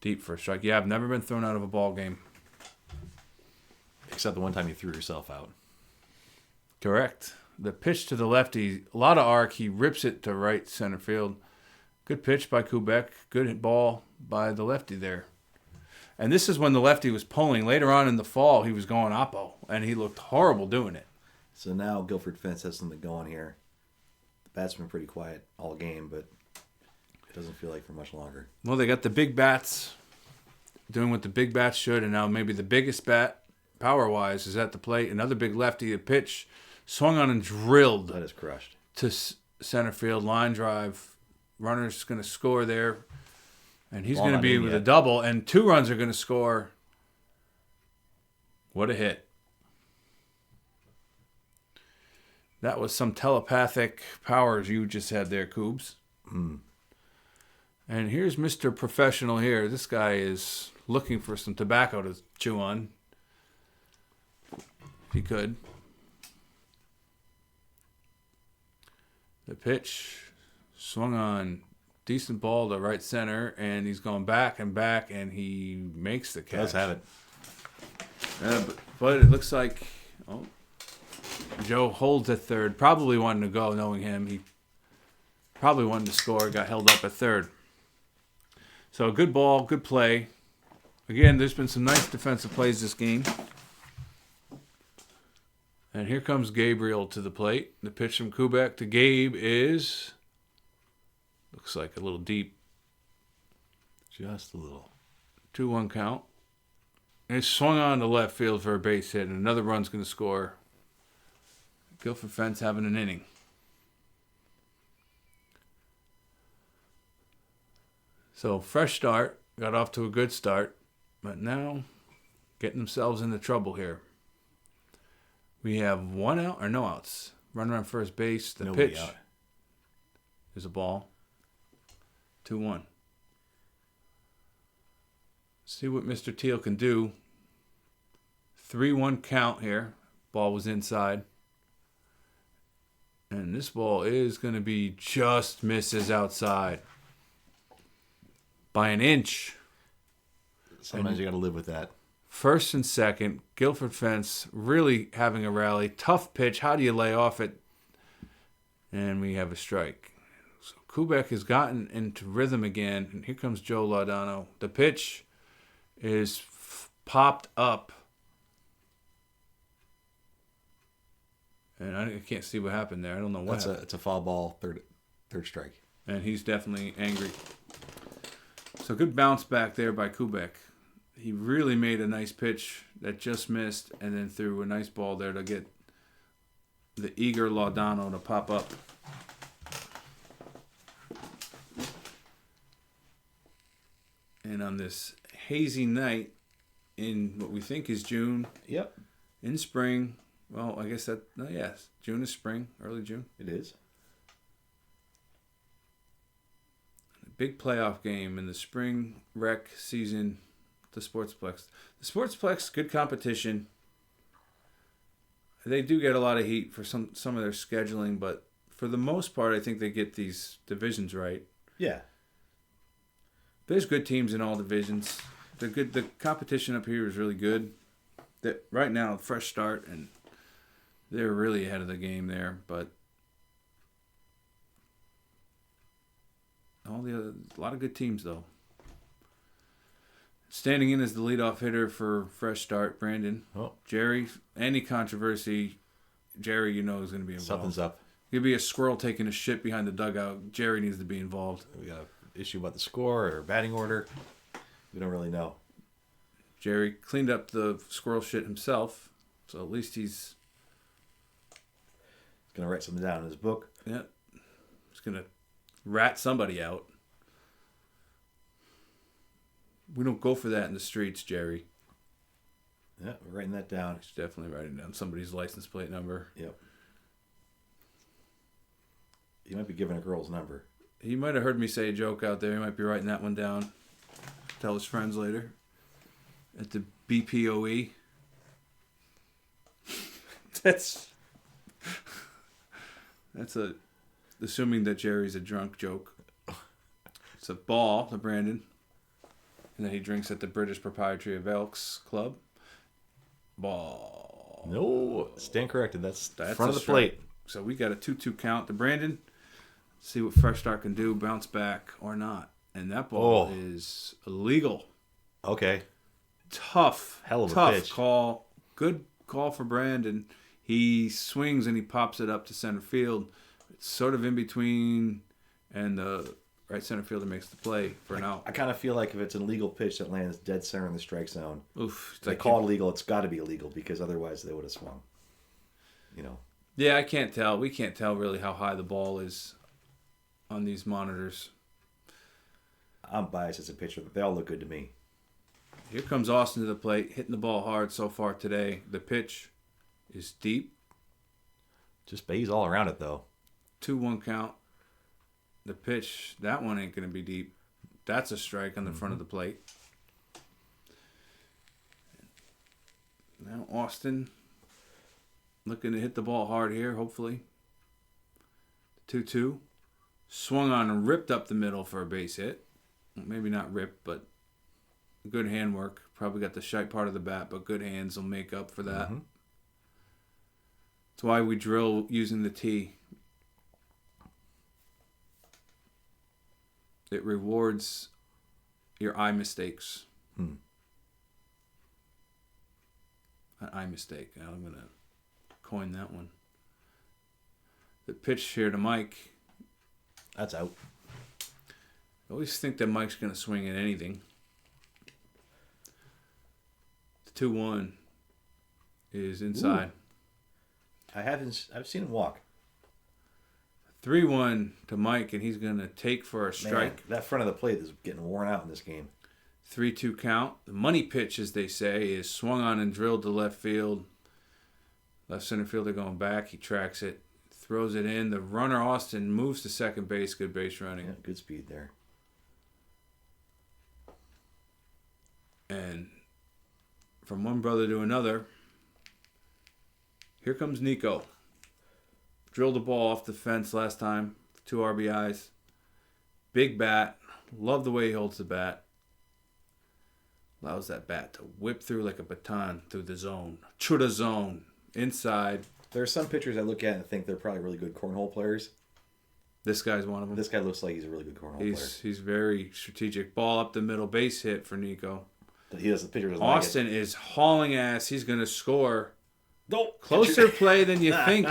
deep for a strike. Yeah, I've never been thrown out of a ball game. Except the one time you threw yourself out. Correct. The pitch to the lefty, a lot of arc. He rips it to right center field. Good pitch by Kubek. Good ball by the lefty there. And this is when the lefty was pulling. Later on in the fall, he was going oppo, and he looked horrible doing it. So now Guilford Fence has something going here. The bat's been pretty quiet all game, but it doesn't feel like for much longer. Well, they got the big bats doing what the big bats should, and now maybe the biggest bat, power-wise, is at the plate. Another big lefty, a pitch, swung on and drilled. That is crushed. To center field, line drive. Runner's going to score there, and he's going to be with a double, and 2 runs are going to score. What a hit. That was some telepathic powers you just had there, Coobs. And here's Mr. Professional here. This guy is looking for some tobacco to chew on. If he could. The pitch swung on. Decent ball to right center, and he's going back, and he makes the catch. Does have it. But it looks like... Joe holds at third. Probably wanted to go, knowing him. He probably wanted to score. Got held up at third. So good ball, good play. Again, there's been some nice defensive plays this game. And here comes Gabriel to the plate. The pitch from Kubek to Gabe is... looks like a little deep. Just a little. 2-1 count. And it's swung on to left field for a base hit, and another run's going to score. Guilford Fence having an inning. So, fresh start. Got off to a good start. But now, getting themselves into trouble here. We have 1 out, or no outs. Runner on first base. The Nobody pitch out. is a ball. 2-1. See what Mr. Teal can do. 3-1 count here. Ball was inside. And this ball is going to be just misses outside. By an inch. Sometimes you got to live with that. First and second. Guilford Fence really having a rally. Tough pitch. How do you lay off it? And we have a strike. So Kubek has gotten into rhythm again. And here comes Joe Laudano. The pitch is popped up. And I can't see what happened there. I don't know what happened. It's a foul ball, third strike. And he's definitely angry. So good bounce back there by Kubek. He really made a nice pitch that just missed and then threw a nice ball there to get the eager Laudano to pop up. And on this hazy night in what we think is June. Yep. In spring. Well, I guess June is spring, early June. It is. A big playoff game in the spring rec season, the Sportsplex. The Sportsplex, good competition. They do get a lot of heat for some of their scheduling, but for the most part, I think they get these divisions right. Yeah. There's good teams in all divisions. They're good. The competition up here is really good. Right now, fresh start, and they're really ahead of the game there. But a lot of good teams though. Standing in as the leadoff hitter for fresh start, Brandon. Oh. Jerry. Any controversy, Jerry, is going to be involved. Something's up. Could be a squirrel taking a shit behind the dugout. Jerry needs to be involved. We got an issue about the score or batting order. We don't really know. Jerry cleaned up the squirrel shit himself, so at least he's going to write something down in his book. Yeah. He's going to rat somebody out. We don't go for that in the streets, Jerry. Yeah, we're writing that down. He's definitely writing down somebody's license plate number. Yep. He might be giving a girl's number. He might have heard me say a joke out there. He might be writing that one down. Tell his friends later. At the BPOE. That's assuming that Jerry's a drunk joke. It's a ball to Brandon. And then he drinks at the British Proprietary of Elks Club. Ball. No, stand corrected. That's front of the strike. plate. So we got a 2-2 count to Brandon. See what Fresh Start can do, bounce back or not. And that ball is illegal. Okay. Tough pitch. Call. Good call for Brandon. He swings and he pops it up to center field. It's sort of in between, and the right center fielder makes the play for an out. I kind of feel like if it's an illegal pitch that lands dead center in the strike zone, Oof, if they call it illegal, it's got to be illegal because otherwise they would have swung. Yeah, I can't tell. We can't tell really how high the ball is on these monitors. I'm biased as a pitcher, but they all look good to me. Here comes Austin to the plate, hitting the ball hard so far today. The pitch is deep. Just bays all around it, though. 2-1 count. The pitch, that one ain't going to be deep. That's a strike on the front of the plate. Now Austin looking to hit the ball hard here, hopefully. 2-2. Swung on and ripped up the middle for a base hit. Maybe not ripped, but good handwork. Probably got the shite part of the bat, but good hands will make up for that. That's why we drill using the tee. It rewards your eye mistakes. An I mistake. I'm going to coin that one. The pitch here to Mike. That's out. I always think that Mike's going to swing at anything. The 2-1 is inside. Ooh. I've seen him walk. 3-1 to Mike, and he's going to take for a strike. Man, that front of the plate is getting worn out in this game. 3-2 count. The money pitch, as they say, is swung on and drilled to left field. Left center fielder going back. He tracks it. Throws it in. The runner, Austin, moves to second base. Good base running. Yeah, good speed there. And from one brother to another, here comes Nico. Drilled the ball off the fence last time. 2 RBIs. Big bat. Love the way he holds the bat. Allows that bat to whip through like a baton through the zone. Chuda zone. Inside. There are some pitchers I look at and think they're probably really good cornhole players. This guy's one of them. This guy looks like he's a really good cornhole player. He's very strategic. Ball up the middle. Base hit for Nico. The pitcher doesn't Austin like it. is hauling ass. He's going to score. No, Closer play than you think.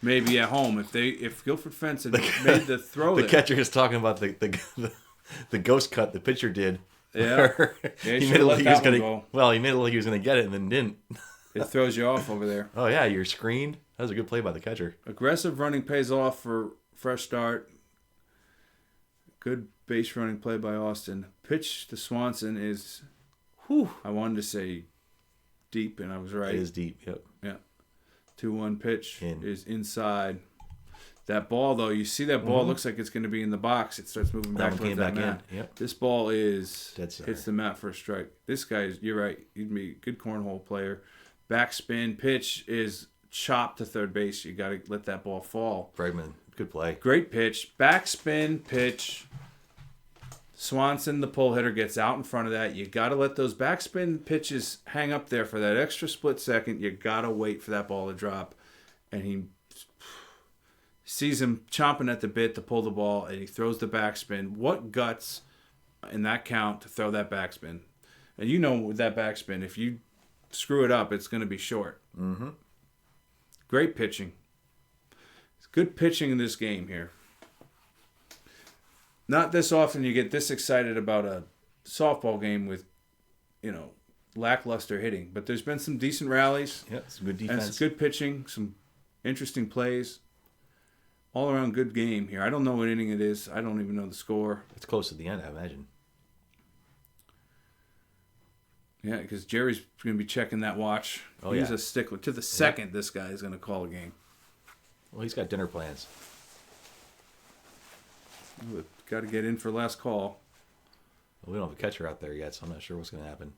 Maybe at home, if Guilford Fence had made the throw, the catcher is talking about the ghost cut the pitcher did. Yeah, he made it like he was gonna. Well, he made it like he was gonna get it and then didn't. It throws you off over there. Oh yeah, you're screened. That was a good play by the catcher. Aggressive running pays off for fresh start. Good base running play by Austin. Pitch to Swanson is, I wanted to say deep, and I was right. It is deep. Yep. Yeah. 2-1 pitch is inside. That ball, though, you see that ball looks like it's going to be in the box. It starts moving back towards that mat. Yep. This ball hits the mat for a strike. This guy, you're right. He'd be a good cornhole player. Backspin pitch is chopped to third base. You got to let that ball fall. Bregman, good play. Great pitch. Backspin pitch. Swanson, the pull hitter, gets out in front of that. You got to let those backspin pitches hang up there for that extra split second. You got to wait for that ball to drop. And he sees him chomping at the bit to pull the ball, and he throws the backspin. What guts in that count to throw that backspin? And you know with that backspin, if you screw it up, it's going to be short. Mm-hmm. Great pitching. It's good pitching in this game here. Not this often you get this excited about a softball game with, lackluster hitting. But there's been some decent rallies. Yeah, some good defense. And some good pitching, some interesting plays. All around good game here. I don't know what inning it is. I don't even know the score. It's close to the end, I imagine. Yeah, because Jerry's going to be checking that watch. He's a stickler. To the second, this guy is going to call a game. Well, he's got dinner plans. We've got to get in for last call. Well, we don't have a catcher out there yet, so I'm not sure what's going to happen.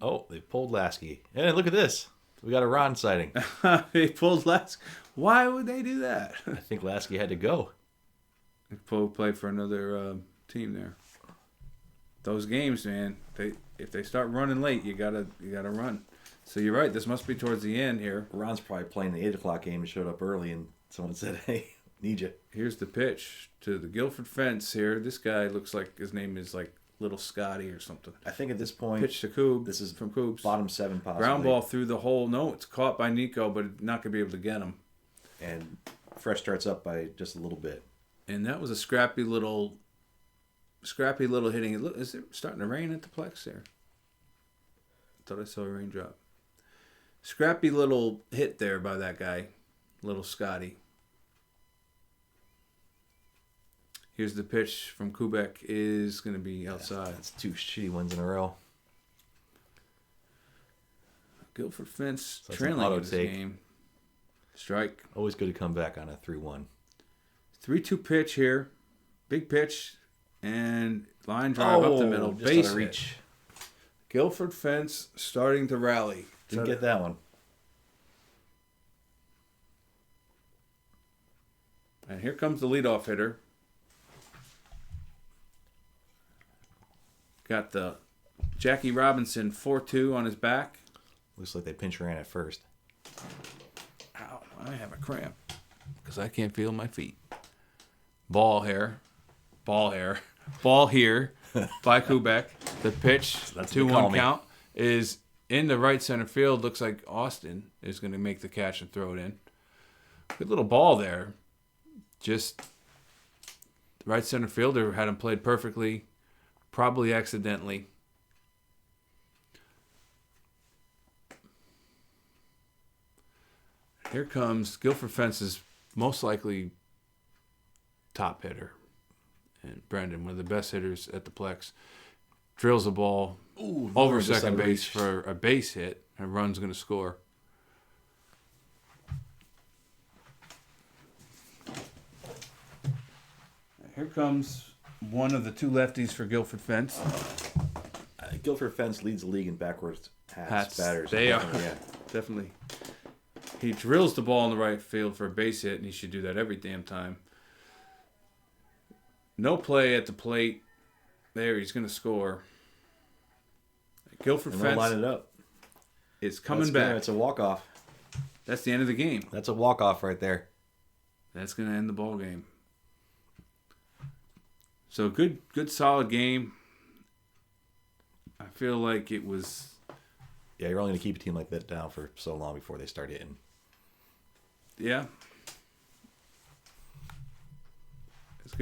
Oh, they pulled Lasky. Hey, look at this. We got a Ron sighting. They pulled Lasky. Why would they do that? I think Lasky had to go. Play for another team there. Those games, man. If they start running late, you gotta run. So you're right. This must be towards the end here. Ron's probably playing the 8:00 game and showed up early, and someone said, "Hey, need you." Here's the pitch to the Guilford Fence here. This guy looks like his name is like Little Scotty or something. I think at this point, pitch to Coob. This is from Coobs. Bottom 7 possibly. Ground ball through the hole. No, it's caught by Nico, but not gonna be able to get him. And Fresh starts up by just a little bit. And that was a scrappy little hitting. Look, is it starting to rain at the Plex there? I thought I saw a raindrop. Scrappy little hit there by that guy, Little Scotty. Here's the pitch from Kubek is going to be outside. That's 2 shitty ones in a row. Guilford Fence So trailing in this game. Strike. Always good to come back on a 3-1. 3-2 pitch here. Big pitch. And line drive up the middle. Base reach. Guilford Fence starting to rally. Didn't get that one. And here comes the leadoff hitter. Got the Jackie Robinson 4-2 on his back. Looks like they pinch ran at first. Ow, I have a cramp because I can't feel my feet. Ball here by Kubek. The pitch, That's 2-1 count, is in the right center field. Looks like Austin is going to make the catch and throw it in. Good little ball there. Just the right center fielder had him played perfectly, probably accidentally. Here comes Guilford Fence's most likely top hitter. And Brendan, one of the best hitters at the Plex, drills the ball over second base for a base hit, and run's going to score. Here comes one of the two lefties for Guilford Fence. Guilford Fence leads the league in backwards hats batters. They are. Yeah, definitely. He drills the ball in the right field for a base hit, and he should do that every damn time. No play at the plate. There, he's going to score. Guilford Fence line it up. Is coming back. It's a walk-off. That's the end of the game. That's a walk-off right there. That's going to end the ball game. So good solid game. I feel like it was... Yeah, you're only going to keep a team like that down for so long before they start hitting. Yeah.